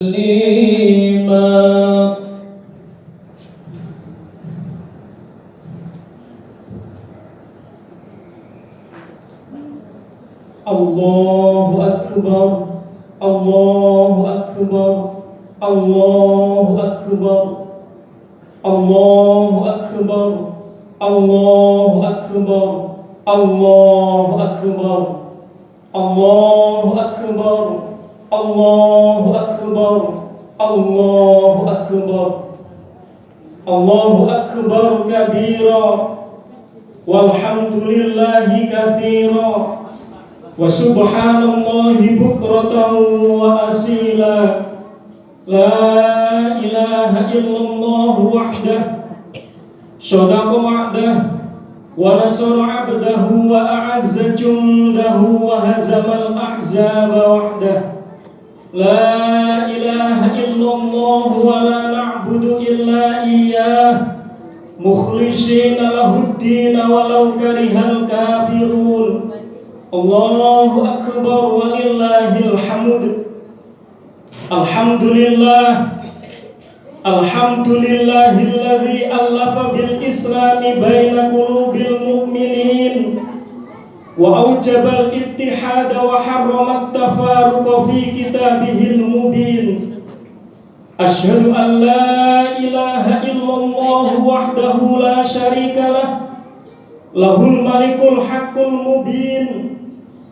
تسليما. الله أكبر الله أكبر الله أكبر الله أكبر الله أكبر الله أكبر الله أكبر الله أكبر الله أكبر الله أكبر كبيرا والحمد لله كثيرا وسبحان الله بكرة وأصيلا. لا إله إلا الله وحده صدق وعده ونصر عبده وأعز جنده وهزم الأحزاب وحده. لا إله إلا الله ولا نعبد إلا إياه مخلصين له الدين ولو كره الكافرون. الله أكبر ولله الحمد. الحمد لله الحمد لله الذي ألف بالإسلام بين قلوب المؤمنين وأوجب الاتحاد وحرم التفارق في كتابه المبين. أشهد أن لا إله إلا الله وحده لا شريك له له الملك الحق المبين.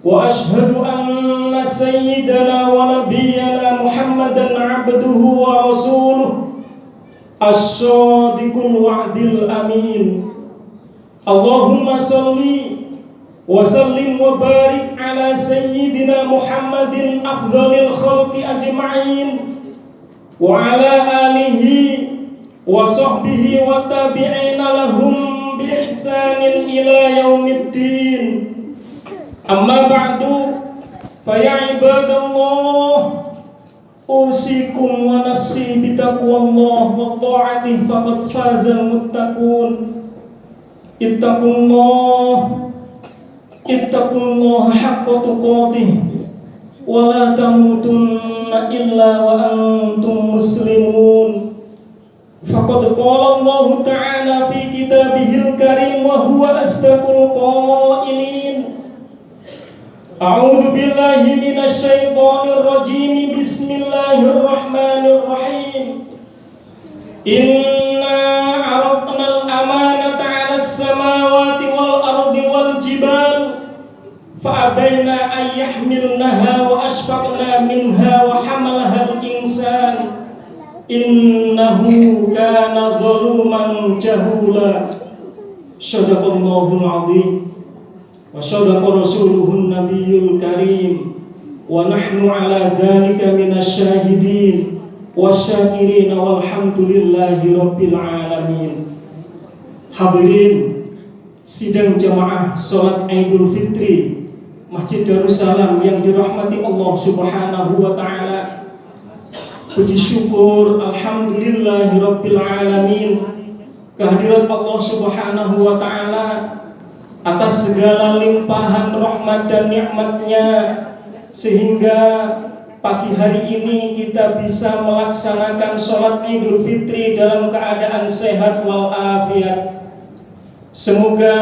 وأشهد أن سيدنا ونبينا محمدا عبده ورسوله الصادق الوعد الأمين. اللهم صل وسلم وبارك على سيدنا محمد أفضل الخلق أجمعين وعلى آله وصحبه والتابعين لهم بإحسان إلى يوم الدين. أما بعد فيا عباد الله أوصيكم ونفسي بتقوى الله وطاعته فقد فاز المتقون. اتقوا الله حق تقاته ولا تموتن إلا وأنتم مسلمون. فقد قال الله تعالى في كتابه الكريم وهو أصدق القائلين. أعوذ بالله من الشيطان الرجيم. بسم الله الرحمن الرحيم. إنا عرضنا الأمانة على السماوات والأرض والجبال فأبين أن يحملنها وأشفقن منها وحملها الإنسان إنه كان ظلوما جهولا. صدق الله العظيم وصدق رسوله النبي الكريم ونحن على ذلك من الشاهدين والشاكرين والحمد لله رب العالمين. Hadirin sidang jamaah salat Idul Fitri Masjid Darussalam yang dirahmati Allah Subhanahu wa taala. Puji syukur alhamdulillahi rabbil alamin kehadirat Allah Subhanahu wa taala atas segala limpahan rahmat dan nikmatnya sehingga pagi hari ini kita bisa melaksanakan sholat Idul Fitri dalam keadaan sehat walafiat. Semoga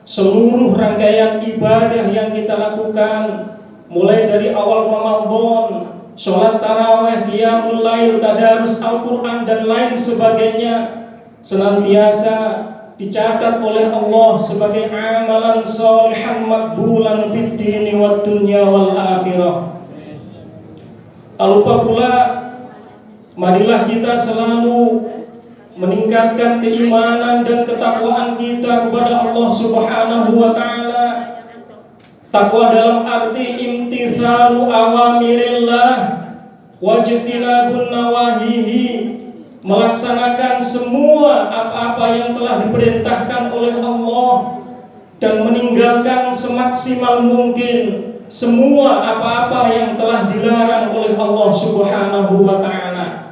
seluruh rangkaian ibadah yang kita lakukan mulai dari awal Ramadan, sholat tarawih, qiyamul lail, tadarus Al-Quran dan lain sebagainya senantiasa dicatat oleh Allah sebagai amalan sholihan makbulan fid dini wad dunya wal akhirah. Tak lupa pula, marilah kita selalu meningkatkan keimanan dan ketakwaan kita kepada Allah Subhanahu wa taala. Takwa dalam arti imtithalu awamirillah wajtinabun nawahihi, melaksanakan semua apa-apa yang telah diperintahkan oleh Allah dan meninggalkan semaksimal mungkin semua apa-apa yang telah dilarang oleh Allah Subhanahu wa taala.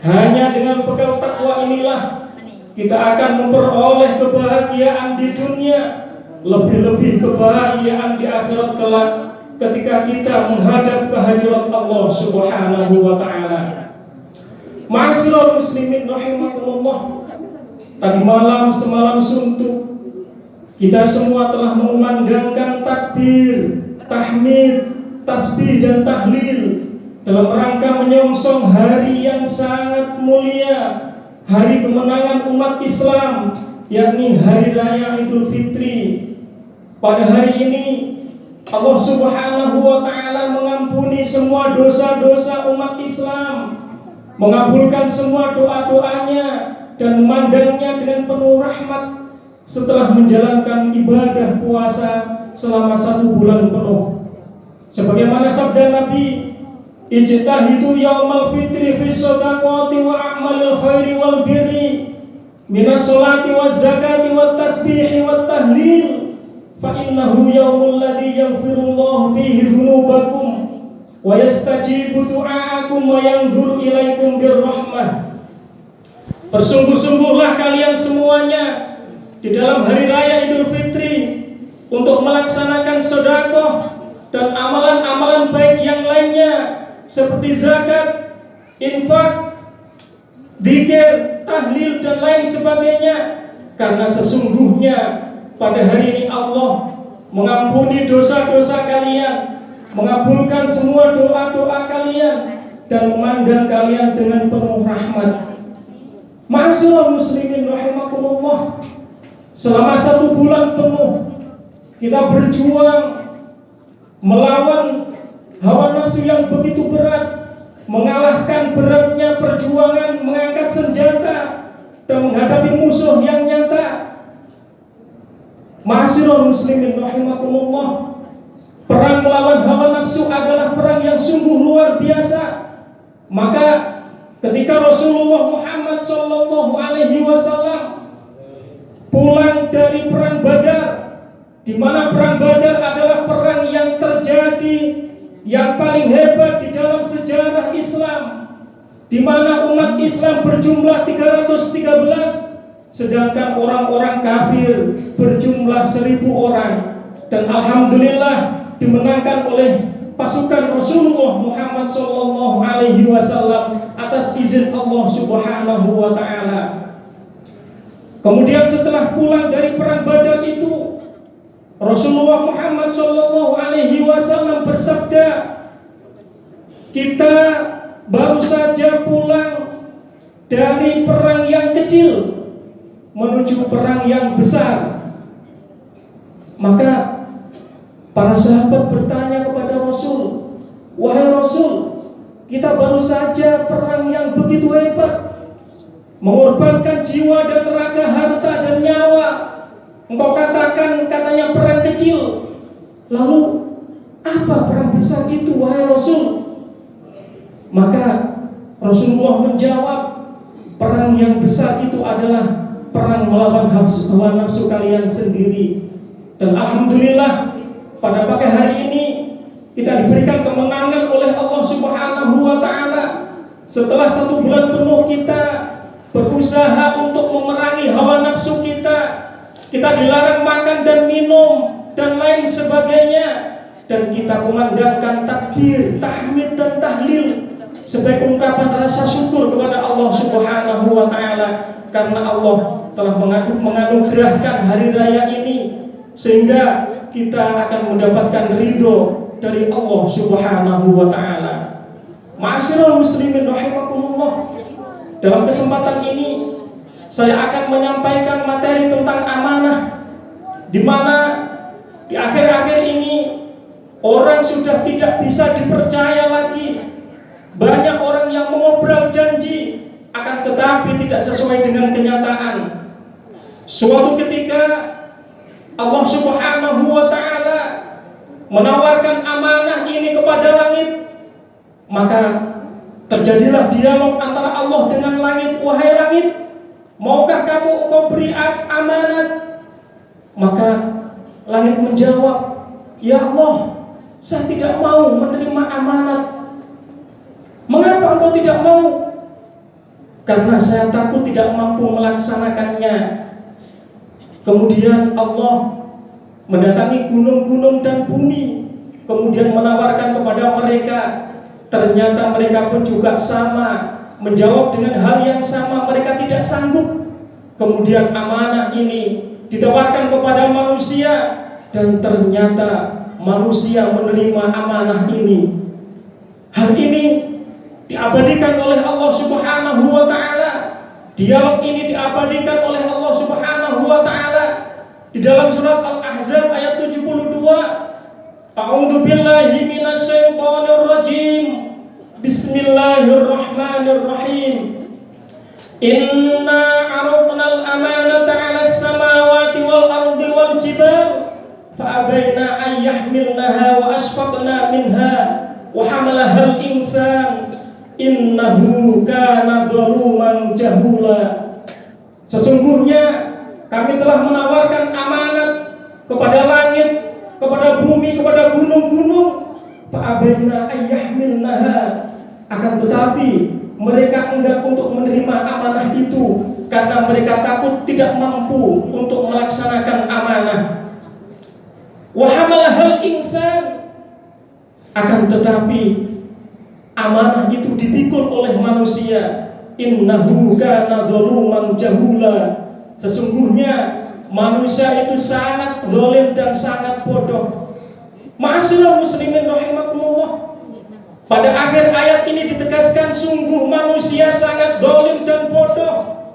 Hanya dengan bekal takwa inilah kita akan memperoleh kebahagiaan di dunia, lebih-lebih kebahagiaan di akhirat kelak ketika kita menghadap kehadirat Allah Subhanahu wa taala. Ma'asyiral muslimin rahimakumullah. Tadi malam semalam suntuk kita semua telah mengumandangkan takbir, tahmid, tasbih dan tahlil dalam rangka menyongsong hari yang sangat mulia, hari kemenangan umat Islam, yakni hari raya Idul Fitri. Pada hari ini Allah Subhanahu wa taala mengampuni semua dosa-dosa umat Islam, mengabulkan semua doa-doanya dan memandangnya dengan penuh rahmat setelah menjalankan ibadah puasa selama 1 bulan penuh. Sebagaimana sabda Nabi, ijtahidu yaumal fitri fi shadaqati wa a'malil khairi wal birri minas sholati waz zakati wat tasbihi wat tahlil fa innahu yaumul ladzi yaghfirullahu fihi dzunubakum wa yastajibu du'aakum wa yanzuru ilaikum birrahmah. Bersungguh-sungguhlah kalian semuanya di dalam hari raya Idul Fitri untuk melaksanakan sedekah dan amalan-amalan baik yang lainnya seperti zakat, infak, zikir, tahlil dan lain sebagainya, karena sesungguhnya pada hari ini Allah mengampuni dosa-dosa kalian, mengabulkan semua doa-doa kalian dan memandang kalian dengan penuh rahmat. Ma'asyiral muslimin rahimakumullah. Selama 1 bulan penuh kita berjuang melawan hawa nafsu yang begitu berat, mengalahkan beratnya perjuangan mengangkat senjata dan menghadapi musuh yang nyata. Ma'asyiral muslimin rahimakumullah. Perang melawan hawa nafsu adalah perang yang sungguh luar biasa. Maka ketika Rasulullah Muhammad SAW pulang dari perang Badar, di mana perang Badar adalah perang yang terjadi yang paling hebat di dalam sejarah Islam, di mana umat Islam berjumlah 313, sedangkan orang-orang kafir berjumlah 1000 orang, dan alhamdulillah dimenangkan oleh pasukan Rasulullah Muhammad SAW atas izin Allah Subhanahu wa taala. Kemudian setelah pulang dari perang Badar itu, Rasulullah Muhammad SAW bersabda, kita baru saja pulang dari perang yang kecil menuju perang yang besar. Maka para sahabat bertanya kepada Rasul, wahai Rasul, kita baru saja perang yang begitu hebat, mengorbankan jiwa dan raga, harta dan nyawa. Engkau katakan katanya perang kecil. Lalu apa perang besar itu, wahai Rasul? Maka Rasulullah menjawab, perang yang besar itu adalah perang melawan hawa nafsu kalian sendiri. Dan alhamdulillah pada pagi hari ini kita diberikan kemenangan oleh Allah Subhanahu wa taala. Setelah 1 bulan penuh kita berusaha untuk memerangi hawa nafsu kita dilarang makan dan minum dan lain sebagainya, dan kita kumandangkan takbir, tahmid dan tahlil sebagai ungkapan rasa syukur kepada Allah Subhanahu wa taala, karena Allah telah menganugerahkan hari raya ini sehingga kita akan mendapatkan ridho dari Allah Subhanahu wa taala. Ma'asyiral muslimin rahimakumullah. Dalam kesempatan ini saya akan menyampaikan materi tentang amanah, di mana di akhir-akhir ini orang sudah tidak bisa dipercaya lagi. Banyak orang yang mengobrol janji akan tetapi tidak sesuai dengan kenyataan. Suatu ketika Allah Subhanahu wa taala menawarkan amanah ini kepada langit, maka terjadilah dialog antara Allah dengan langit. Wahai langit, maukah kamu engkau beri amanat? Maka langit menjawab, ya Allah, saya tidak mau menerima amanat. Mengapa engkau tidak mau? Karena saya takut tidak mampu melaksanakannya. Kemudian Allah mendatangi gunung-gunung dan bumi, kemudian menawarkan kepada mereka. Ternyata mereka pun juga sama menjawab dengan hal yang sama, mereka tidak sanggup. Kemudian amanah ini ditawarkan kepada manusia, dan ternyata manusia menerima amanah ini. Hal ini diabadikan oleh Allah Subhanahu wa taala. Dialog ini diabadikan oleh Allah Subhanahu wa taala di dalam surat Al-Ahzab ayat 72. A'udzu billahi minasyaitonir rajim. Bismillahirrahmanirrahim. Inna 'aradnal amanata 'alas samawati wal ardi wal jibal fa'abaina an yahmilnaha wa ashfaqna minha wa hamalahal insan innahu kana zaluman jahula. Sesungguhnya kami telah menawarkan amanat kepada langit, kepada bumi, kepada gunung-gunung. Fa'abaina an yahmilnaha, akan tetapi mereka enggan untuk menerima amanah itu karena mereka takut tidak mampu untuk melaksanakan amanah. Wa hamalahal insan, akan tetapi amanah itu dipikul oleh manusia. Innahu kana zaluman jahula, sesungguhnya manusia itu sangat zalim dan sangat bodoh. Ma'asyiral muslimin rahimakumullah. Pada akhir ayat ini ditegaskan sungguh manusia sangat zalim dan bodoh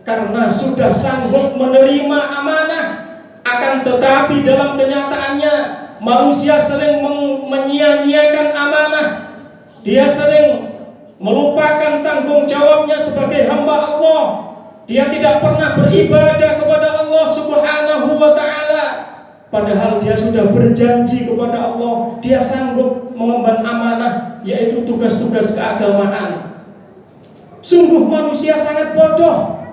karena sudah sanggup menerima amanah, akan tetapi dalam kenyataannya manusia sering menyia-nyiakan amanah. Dia sering melupakan tanggung jawabnya sebagai hamba Allah. Dia tidak pernah beribadah kepada Allah Subhanahu wa taala, padahal dia sudah berjanji kepada Allah dia sanggup mengemban amanah, yaitu tugas-tugas keagamaan. Sungguh manusia sangat bodoh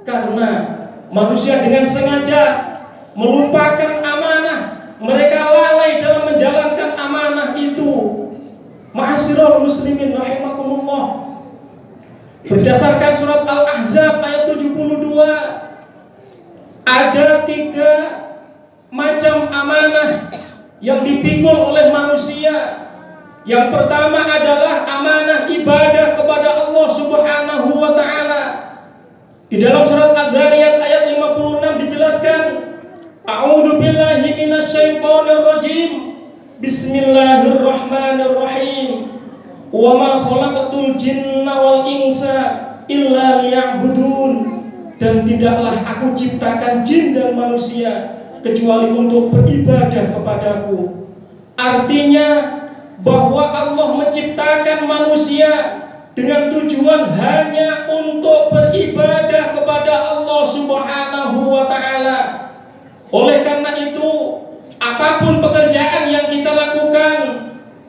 karena manusia dengan sengaja melupakan amanah. Mereka lalai dalam menjalankan amanah itu. Ma'asyiral muslimin rahimakumullah. Berdasarkan surat Al-Ahzab ayat 72, ada 3 macam amanah yang dipikul oleh manusia. Yang pertama adalah amanah ibadah kepada Allah Subhanahu wa taala. Di dalam surat Ad-Dzariyat ayat 56 dijelaskan, A'udzu billahi minasyaitonir rajim. Bismillahirrahmanirrahim. Wa ma khalaqatul jinna wal insa illa liya'budun. Dan tidaklah aku ciptakan jin dan manusia kecuali untuk beribadah kepadaku. Artinya bahwa Allah menciptakan manusia dengan tujuan hanya untuk beribadah kepada Allah Subhanahu wa taala. Oleh karena itu, apapun pekerjaan yang kita lakukan,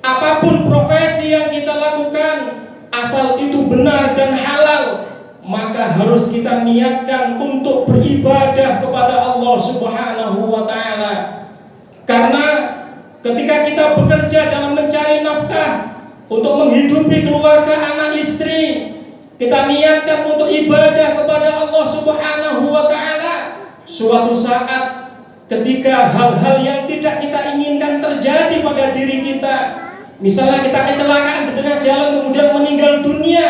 apapun profesi yang kita lakukan, asal itu benar dan halal, maka harus kita niatkan untuk beribadah kepada Allah Subhanahu wa taala. Karena ketika kita bekerja dalam mencari nafkah untuk menghidupi keluarga, anak istri, kita niatkan untuk ibadah kepada Allah Subhanahu wa taala. Suatu saat ketika hal-hal yang tidak kita inginkan terjadi pada diri kita, misalnya kita kecelakaan di tengah jalan kemudian meninggal dunia,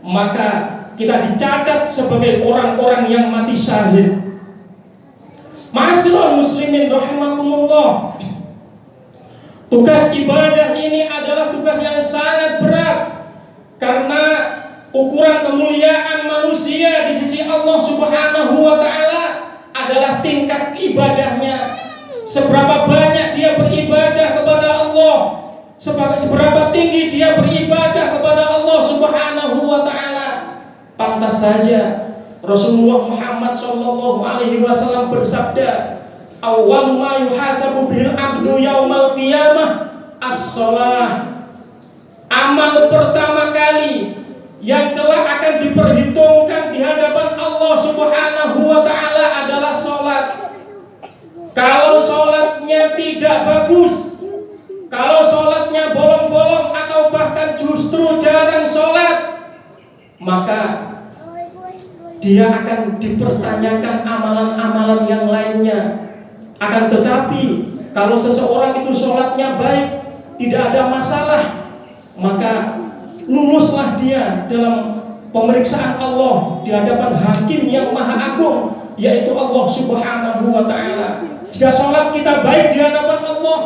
maka kita dicatat sebagai orang-orang yang mati syahid. Ma'asyiral muslimin rahimakumullah. Tugas ibadah ini adalah tugas yang sangat berat karena ukuran kemuliaan manusia di sisi Allah Subhanahu wa taala adalah tingkat ibadahnya. Seberapa banyak dia beribadah kepada Allah, seberapa tinggi dia beribadah kepada Allah Subhanahu wa taala. Pantas saja Rasulullah Muhammad sallallahu alaihi wasallam bersabda, "Awwalu ma yuhasabu bil 'abdu yaumal qiyamah as-shalah." Amal pertama kali yang kelak akan diperhitungkan di hadapan Allah Subhanahu wa taala adalah salat. Kalau salatnya tidak bagus, kalau salatnya bolong-bolong atau bahkan justru jarang salat, maka dia akan dipertanyakan amalan-amalan yang lainnya. Akan tetapi kalau seseorang itu sholatnya baik, tidak ada masalah, maka luluslah dia dalam pemeriksaan Allah di hadapan Hakim yang Maha Agung, yaitu Allah Subhanahu wa Ta'ala. Jika sholat kita baik di hadapan Allah,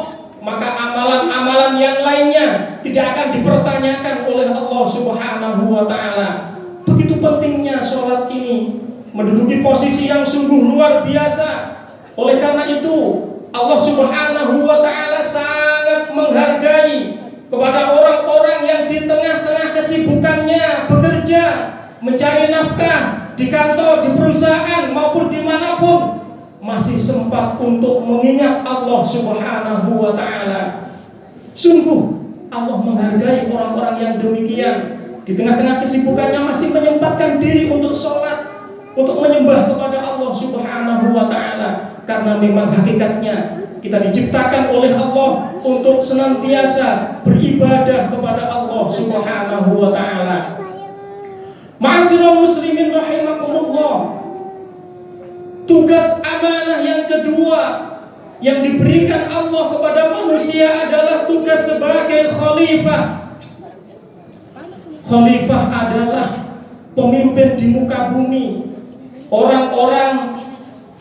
maka amalan-amalan yang lainnya tidak akan dipertanyakan oleh Allah Subhanahu wa Ta'ala. Begitu pentingnya sholat ini, menduduki posisi yang sungguh luar biasa. Oleh karena itu, Allah Subhanahu wa Ta'ala sangat menghargai kepada orang-orang yang di tengah-tengah kesibukannya bekerja, mencari nafkah di kantor, di perusahaan maupun dimanapun, masih sempat untuk mengingat Allah Subhanahu wa Ta'ala. Sungguh Allah menghargai orang-orang yang demikian, di tengah-tengah kesibukannya masih menyempatkan diri untuk sholat, untuk menyembah kepada Allah Subhanahu wa Ta'ala. Karena memang hakikatnya kita diciptakan oleh Allah untuk senantiasa beribadah kepada Allah Subhanahu wa Ta'ala. Ma'asyiral muslimin rahimakumullah, tugas amanah yang kedua yang diberikan Allah kepada manusia adalah tugas sebagai khalifah. Khalifah adalah pemimpin di muka bumi, orang-orang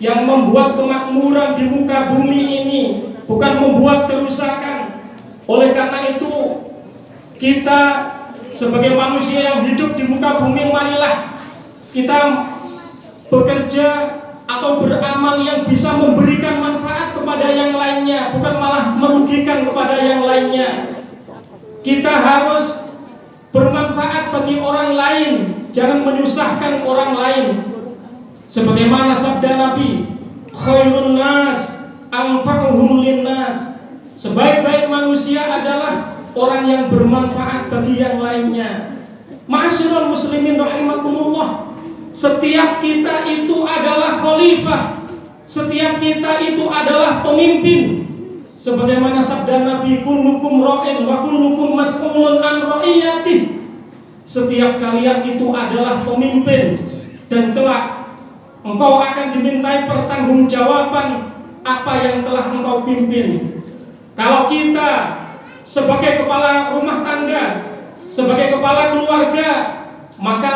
yang membuat kemakmuran di muka bumi ini, bukan membuat kerusakan. Oleh karena itu, kita sebagai manusia yang hidup di muka bumi, marilah kita bekerja atau beramal yang bisa memberikan manfaat kepada yang lainnya, bukan malah merugikan kepada yang lainnya. Kita harus bermanfaat bagi orang lain, jangan menyusahkan orang lain. Sebagaimana sabda Nabi, khairun nas anfa'uhum linnas, sebaik-baik manusia adalah orang yang bermanfaat bagi yang lainnya. Ma'asyiral muslimin rahimakumullah, setiap kita itu adalah khalifah, setiap kita itu adalah pemimpin. Sebagaimana sabda Nabi, kullukum ra'in wa kullukum mas'ulun an ra'iyatih, setiap kalian itu adalah pemimpin, dan kelak engkau akan dimintai pertanggungjawaban apa yang telah engkau pimpin. Kalau kita sebagai kepala rumah tangga, sebagai kepala keluarga, maka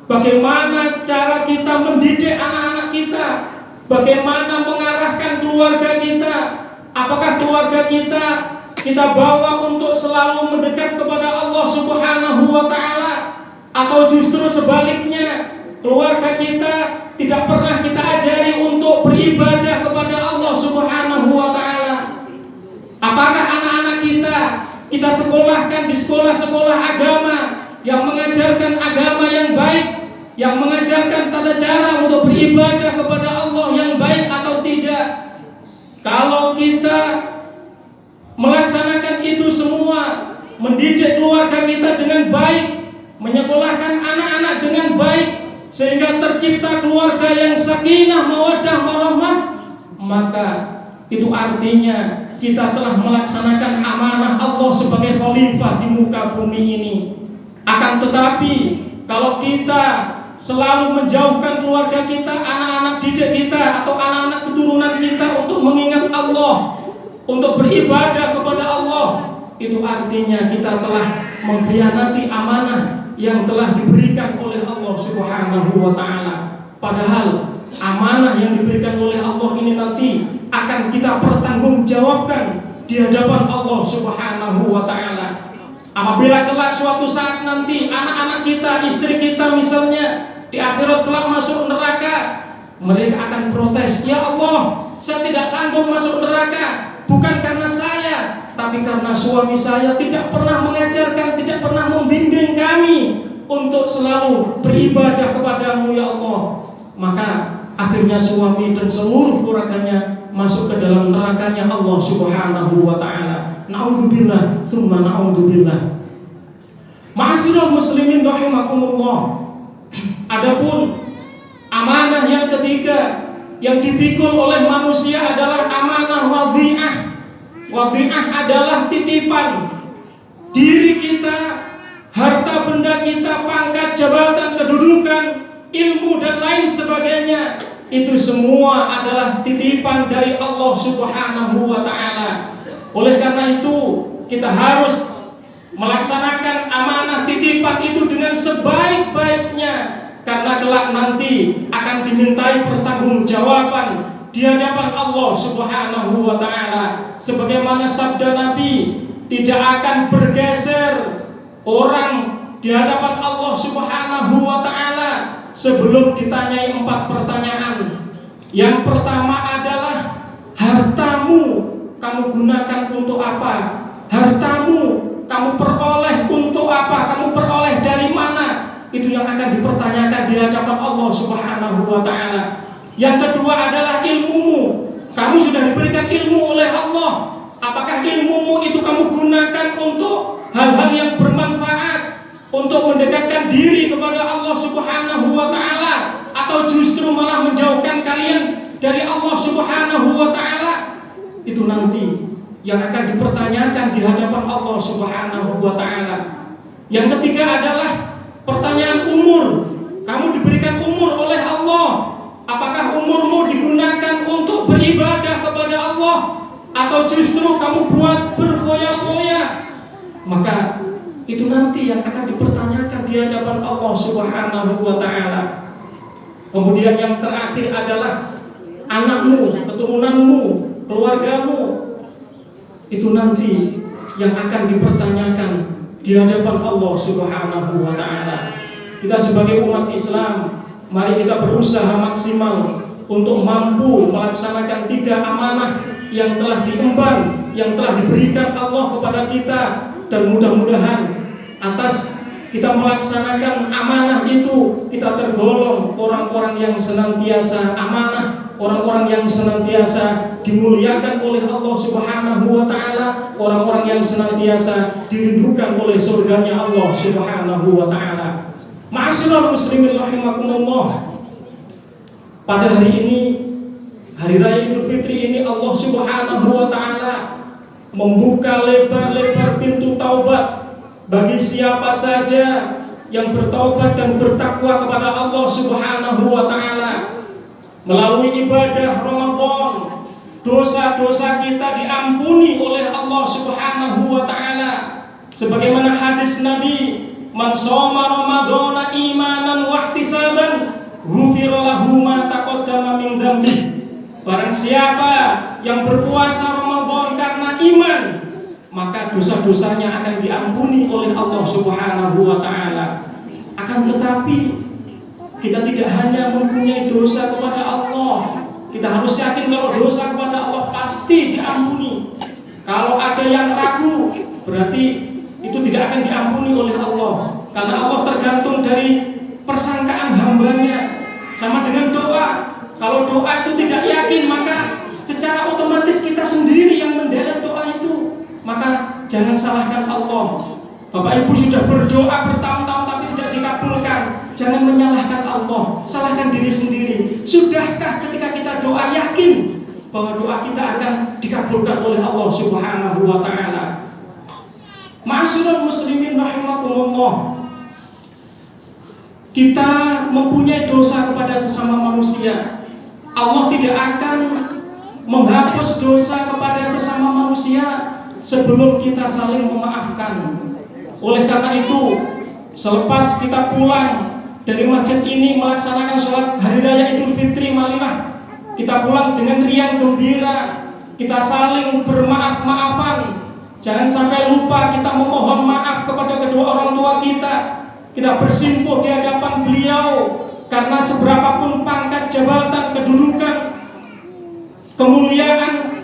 bagaimana cara kita mendidik anak-anak kita, bagaimana mengarahkan keluarga kita. Apakah keluarga kita bawa untuk selalu mendekat kepada Allah Subhanahu wa Ta'ala, atau justru sebaliknya, keluarga kita tidak pernah kita ajari untuk beribadah kepada Allah Subhanahu wa Ta'ala? Apakah anak-anak kita sekolahkan di sekolah-sekolah agama yang mengajarkan agama yang baik, yang mengajarkan tata cara untuk beribadah kepada Allah yang baik atau tidak? Kalau kita melaksanakan itu semua, mendidik keluarga kita dengan baik, menyekolahkan anak-anak dengan baik, sehingga tercipta keluarga yang sakinah, mawaddah, warahmah, maka itu artinya kita telah melaksanakan amanah Allah sebagai khalifah di muka bumi ini. Akan tetapi kalau kita selalu menjauhkan keluarga kita, anak-anak didik kita atau anak-anak keturunan kita untuk mengingat Allah, untuk beribadah kepada Allah, itu artinya kita telah mengkhianati amanah yang telah diberikan oleh Allah Subhanahu wa Ta'ala. Padahal amanah yang diberikan oleh Allah ini nanti akan kita pertanggungjawabkan di hadapan Allah Subhanahu wa Ta'ala. Apabila kelak suatu saat nanti anak-anak kita, istri kita misalnya di akhirat kelak masuk neraka, mereka akan protes, ya Allah, saya tidak sanggup masuk neraka, bukan karena saya, tapi karena suami saya tidak pernah mengajarkan, tidak pernah membimbing kami untuk selalu beribadah kepadamu ya Allah. Maka akhirnya suami dan seluruh keluarganya masuk ke dalam nerakanya Allah Subhanahu wa Ta'ala. Na'udzubillah, tsumma na'udzubillah. Ma'asyiral muslimin rahimakumullah. Adapun amanah yang ketiga yang dipikul oleh manusia adalah amanah wadhi'ah. Wadhi'ah adalah titipan diri kita, harta benda kita, pangkat, jabatan, kedudukan, ilmu dan lain sebagainya. Itu semua adalah titipan dari Allah Subhanahu wa Ta'ala. Oleh karena itu kita harus melaksanakan amanah titipan itu dengan sebaik-baiknya. karena kelak nanti akan dimintai pertanggungjawaban di hadapan Allah Subhanahu wa taala. Sebagaimana sabda Nabi, tidak akan bergeser orang di hadapan Allah Subhanahu wa taala sebelum ditanyai 4 pertanyaan. Yang pertama adalah, hartamu kamu gunakan untuk apa? Hartamu kamu peroleh untuk apa? Kamu peroleh dari mana? Itu yang akan dipertanyakan di hadapan Allah Subhanahu wa taala. Yang kedua adalah ilmumu. Kamu sudah diberikan ilmu oleh Allah. Apakah ilmumu itu kamu gunakan untuk hal-hal yang bermanfaat, untuk mendekatkan diri kepada Allah Subhanahu wa taala, atau justru malah menjauhkan kalian dari Allah Subhanahu wa taala? Itu nanti yang akan dipertanyakan di hadapan Allah Subhanahu wa taala. Yang ketiga adalah pertanyaan umur. Kamu diberikan umur oleh Allah. Apakah umurmu digunakan untuk beribadah kepada Allah, atau justru kamu buat berfoya-foya? Maka itu nanti yang akan dipertanyakan di hadapan Allah Subhanahu wa taala. Kemudian yang terakhir adalah anakmu, keturunanmu, keluargamu. Itu nanti yang akan dipertanyakan di hadapan Allah Subhanahu wa taala. Kita sebagai umat Islam, mari kita berusaha maksimal untuk mampu melaksanakan 3 amanah yang telah diemban, yang telah diberikan Allah kepada kita. Dan mudah-mudahan atas kita melaksanakan amanah itu, kita tergolong orang-orang yang senantiasa amanah, orang-orang yang senantiasa dimuliakan oleh Allah Subhanahu wa taala, orang-orang yang senantiasa dirindukan oleh surganya Allah Subhanahu wa taala. Ma'asyiral muslimin rahimakumullah. Pada hari ini, hari raya Idul Fitri ini, Allah Subhanahu wa taala membuka lebar-lebar pintu taubat bagi siapa saja yang bertaubat dan bertakwa kepada Allah Subhanahu wa taala. Melalui ibadah Ramadan, dosa-dosa kita diampuni oleh Allah Subhanahu wa taala. Sebagaimana hadis Nabi, man shoma ramadhana imanan wa ihtisaban ghufira lahu ma taqaddama min dzambi. Barang siapa yang berpuasa Ramadan karena iman, maka dosa-dosanya akan diampuni oleh Allah Subhanahu wa taala. Akan tetapi kita tidak hanya mempunyai dosa kepada Allah, kita harus yakin kalau dosa kepada Allah pasti diampuni. Kalau ada yang ragu, berarti itu tidak akan diampuni oleh Allah, karena Allah tergantung dari persangkaan hambanya. Sama dengan doa, kalau doa itu tidak yakin, maka secara otomatis kita sendiri yang menderek doa itu. Maka jangan salahkan Allah. Bapak Ibu sudah berdoa bertahun-tahun tapi tidak dikabulkan, jangan menyalahkan Allah, salahkan diri sendiri. Sudahkah ketika kita doa yakin bahwa doa kita akan dikabulkan oleh Allah Subhanahu wa taala? Ma'asyiral muslimin rahimakumullah. Kita mempunyai dosa kepada sesama manusia. Allah tidak akan menghapus dosa kepada sesama manusia sebelum kita saling memaafkan. Oleh karena itu, selepas kita pulang dari masjid ini melaksanakan sholat hari raya Idul Fitri, marilah kita pulang dengan riang gembira, kita saling bermaaf-maafan. Jangan sampai lupa kita memohon maaf kepada kedua orang tua kita. Kita bersimpuh di hadapan beliau, karena seberapapun pangkat, jabatan, kedudukan, kemuliaan,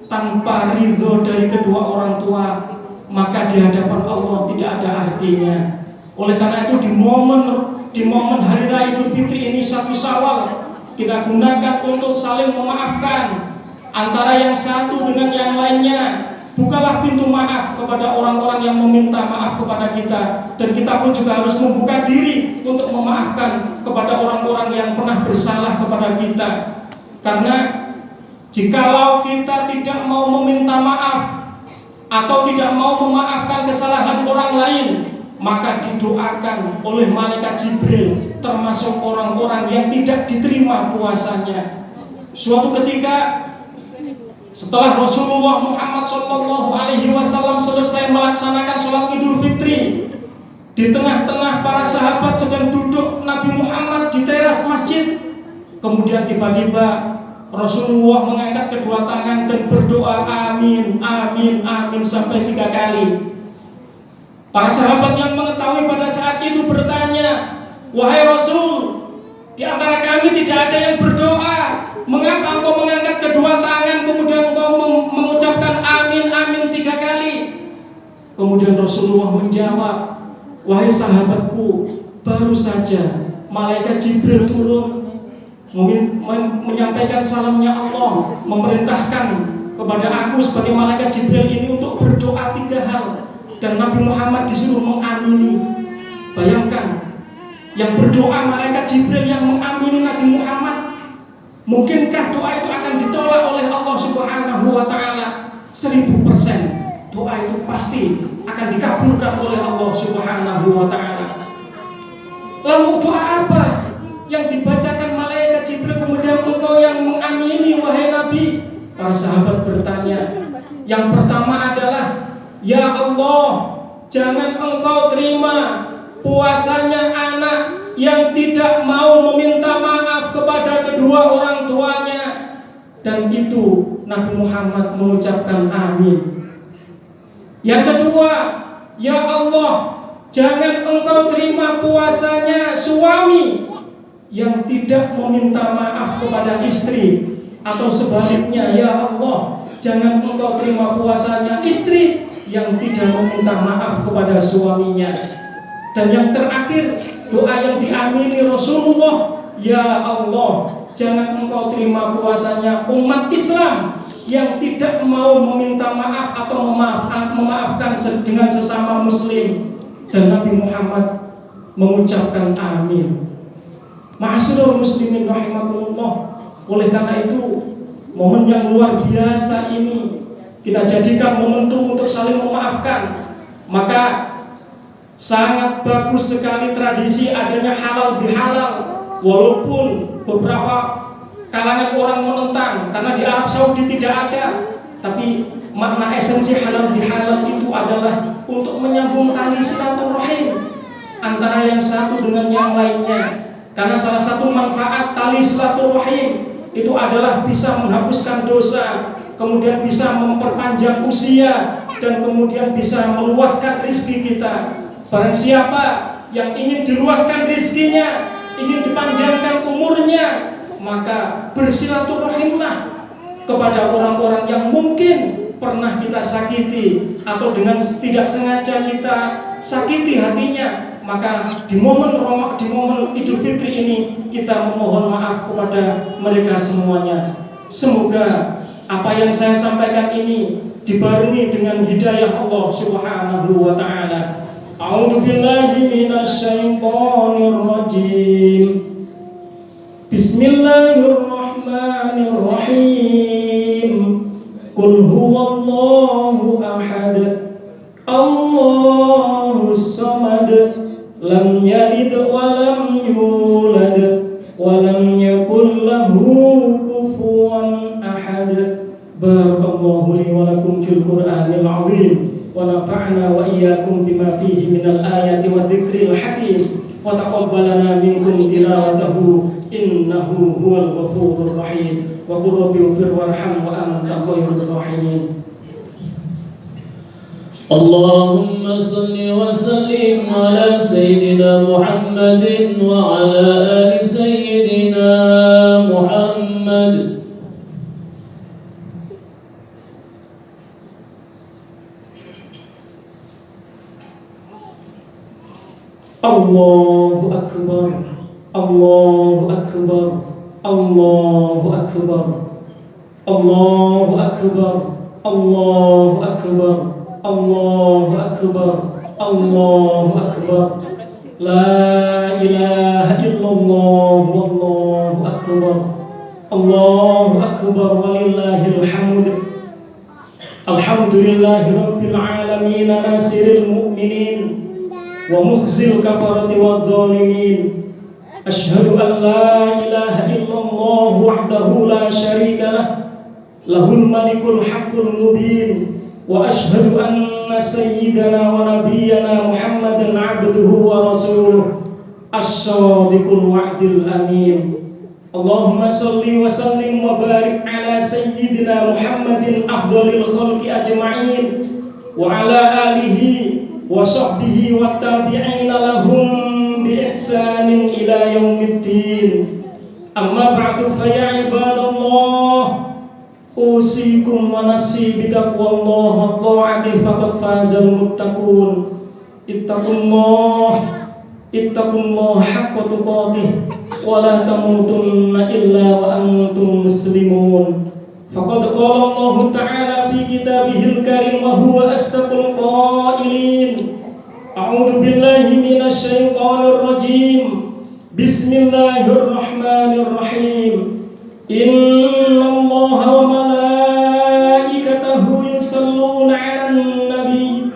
tanpa ridho dari kedua orang tua, maka di hadapan Allah tidak ada artinya. Oleh karena itu di momen hari raya Idul Fitri ini, 1 Syawal, kita gunakan untuk saling memaafkan antara yang satu dengan yang lainnya. Bukalah pintu maaf kepada orang-orang yang meminta maaf kepada kita, dan kita pun juga harus membuka diri untuk memaafkan kepada orang-orang yang pernah bersalah kepada kita. Karena jikalau kita tidak mau meminta maaf atau tidak mau memaafkan kesalahan orang lain, maka didoakan oleh malaikat Jibril termasuk orang-orang yang tidak diterima puasanya. Suatu ketika setelah Rasulullah Muhammad SAW selesai melaksanakan sholat Idul Fitri, di tengah-tengah para sahabat sedang duduk Nabi Muhammad Kemudian tiba-tiba Rasulullah mengangkat kedua tangan dan berdoa amin, amin, amin sampai 3 kali. Para sahabat yang mengetahui pada saat itu bertanya, wahai Rasul, di antara kami tidak ada yang berdoa, mengapa engkau mengangkat kedua tangan kemudian engkau mengucapkan amin, amin 3 kali? Kemudian Rasulullah menjawab, wahai sahabatku, baru saja malaikat Jibril turun menyampaikan salamnya Allah, memerintahkan kepada aku sebagai malaikat Jibril ini untuk berdoa 3 hal, dan Nabi Muhammad disuruh mengamini. Bayangkan, yang berdoa malaikat Jibril yang mengamini Nabi Muhammad. Mungkinkah doa itu akan ditolak oleh Allah Subhanahu wa Ta'ala? 1000% doa itu pasti akan dikabulkan oleh Allah Subhanahu wa Ta'ala. Lalu doa apa yang dibacakan malaikat Jibril kemudian engkau yang mengamini wahai Nabi? Para sahabat bertanya. Yang pertama adalah, ya Allah, jangan engkau terima puasanya anak yang tidak mau meminta maaf kepada kedua orang tuanya. Dan itu Nabi Muhammad mengucapkan amin. Yang kedua, ya Allah, jangan engkau terima puasanya suami yang tidak meminta maaf kepada istri, atau sebaliknya, ya Allah, jangan engkau terima puasanya istri yang tidak meminta maaf kepada suaminya. Dan yang terakhir, doa yang diamini Rasulullah, ya Allah, jangan engkau terima puasanya umat Islam yang tidak mau meminta maaf atau memaafkan dengan sesama muslim. Dan Nabi Muhammad mengucapkan amin. Ma'asyiral muslimin rahimakumullah. Oleh karena itu, momen yang luar biasa ini kita jadikan momentum untuk saling memaafkan. Maka sangat bagus sekali tradisi adanya halal bihalal, walaupun beberapa kalangan orang menentang karena di Arab Saudi tidak ada. Tapi makna esensi halal bihalal itu adalah untuk menyambung tali silaturahim antara yang satu dengan yang lainnya. Karena salah satu manfaat tali silaturahim itu adalah bisa menghapuskan dosa, kemudian bisa memperpanjang usia, dan kemudian bisa meluaskan rezeki kita. Barang siapa yang ingin diluaskan rezekinya, ingin dipanjangkan umurnya, maka bersilaturahimlah kepada orang-orang yang mungkin pernah kita sakiti atau dengan tidak sengaja kita sakiti hatinya. Maka di momen Idul Fitri ini kita memohon maaf kepada mereka semuanya. Semoga apa yang saya sampaikan ini dibarengi dengan hidayah Allah Subhanahu wa Ta'ala. A'udzu billahi minasy syaithanir rajim. Bismillahirrahmanirrahim. Qul huwallahu ahad, Allahus samad, lam yalid wa lam yulad wa lam yakul lahu kufuwan ahad. Barakallahu li wa lakum fil Qur'anil 'azim wa nafa'na wa iyyakum bima fihi minal ayati wa dzikril hakim wa taqabbalana minkum tilawatahu innahu huwal ghafurur rahim. Wa qul rabbi ighfir warham wa anta khairur rahimin. Allahumma salli wa sallim ala Sayyidina Muhammadin wa ala ali Sayyidina Muhammad. Allahu Akbar, Allahu Akbar, Allahu Akbar, Allahu Akbar, Allahu Akbar, Allahu Akbar, Allahu Akbar. La ilaha illallah, wallahu akbar. Allahu akbar walillahil hamd. Alhamdulillahi rabbil alamin, nasiril mu'minin wa mukhzil kafarati wadh-dhalimin. Asyhadu an la ilaha illallah wahdahu la syarika lah, lahul malikul haqqul mubin. Wa ashhadu anna sayyidana wa nabiyyana Muhammadan abduhu wa rasuluh as-sadiqul wa'dil amin. Allahumma salli wa sallim wa barik ala sayyidina Muhammadin afdhalil khalqi ajma'in wa ala alihi wa sahbihi wa tabi'ina lahum bi ihsanin ila yaumiddin. Amma ba'du, fa ya ibadallah, usikum wa nafsi bi taqwallah wa ta'ati faqad fazal muttaqun. Ittaqullah haqqa tuqatih wa la tamutunna illa wa antum muslimun. Faqad qala Allah Ta'ala fi kitabihil karim wa huwa asdaqul qailin. A'udzu billahi minasy syaithanir rajim. Bismillahirrahmanirrahim. Innallaha wa malaikatahu yusalluna 'alan nabi.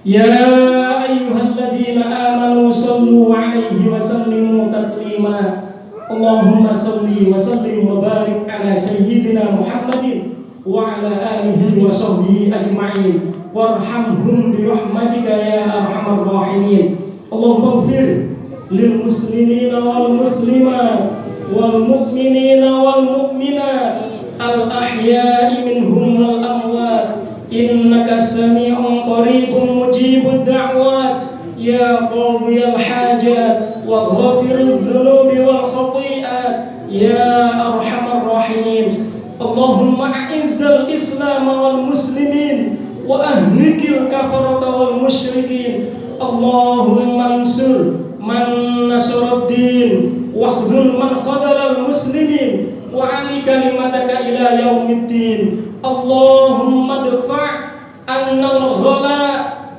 Ya ayyuhalladzina amanu sallu 'alaihi wa sallimu taslima. Allahumma salli wa sallim wa barik ala sayyidina Muhammadin wa ala alihi wa sahbihi ajma'in warhamhum bi rahmatika ya arhamar rahimin. Allahumma ighfir lil muslimina wal muslimat wal mu'minina wal mu'minat al ahya'i minhum wal amwat innaka sami'un qaribun mujibud da'wat ya qadhiyal hajat wa ghafirudz dzunubi wal khati'at ya arhamar rahimin. Allahumma a'izzal islam wal muslimin wa ahlikil kafarata wal musyrikin. Allahumma ansur man nasaraddin wakhdhul man khadhalal muslimin wa ali kalimataka ila yaumiddin. Allahumma dfa' annal ghala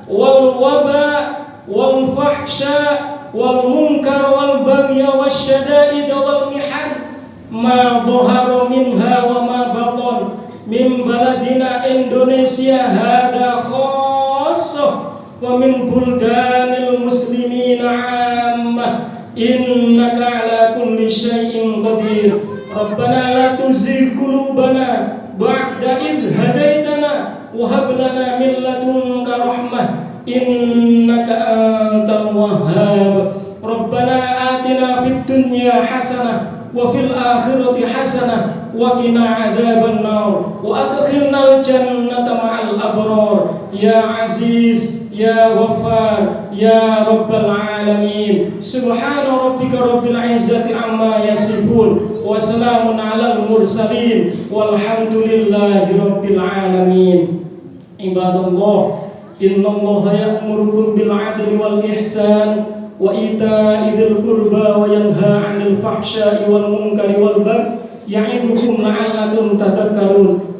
wal waba wal fahsya wal munkar wal baghy wasyada'id wal mihan ma dhahara minha wa ma batan min baladina Indonesia hada khassah wa min buldanil muslimin 'ammah innaka ala kulli syai'in qadir. Rabbana la tuzigh qulubana ba'da idh hadaitana wa hab lana min ladunka rahmah innaka antal wahhab. Rabbana atina fid dunya hasanah wa fil akhirati hasanah wa qina adzaban nar wa adkhilnal jannata ma'al abrar ya aziz ya ghaffar ya rabbal alamin. Subhana rabbika rabbil izzati amma yasifun wa salamun alal mursalin walhamdulillahi rabbil alamin. Ibadallah, innallaha ya'murukum bil 'adli wal ihsan wa ita'i dzil qurba wa yanha 'anil fahsya'i wal munkari wal baghi ya'idukum la'allakum tadhakkarun.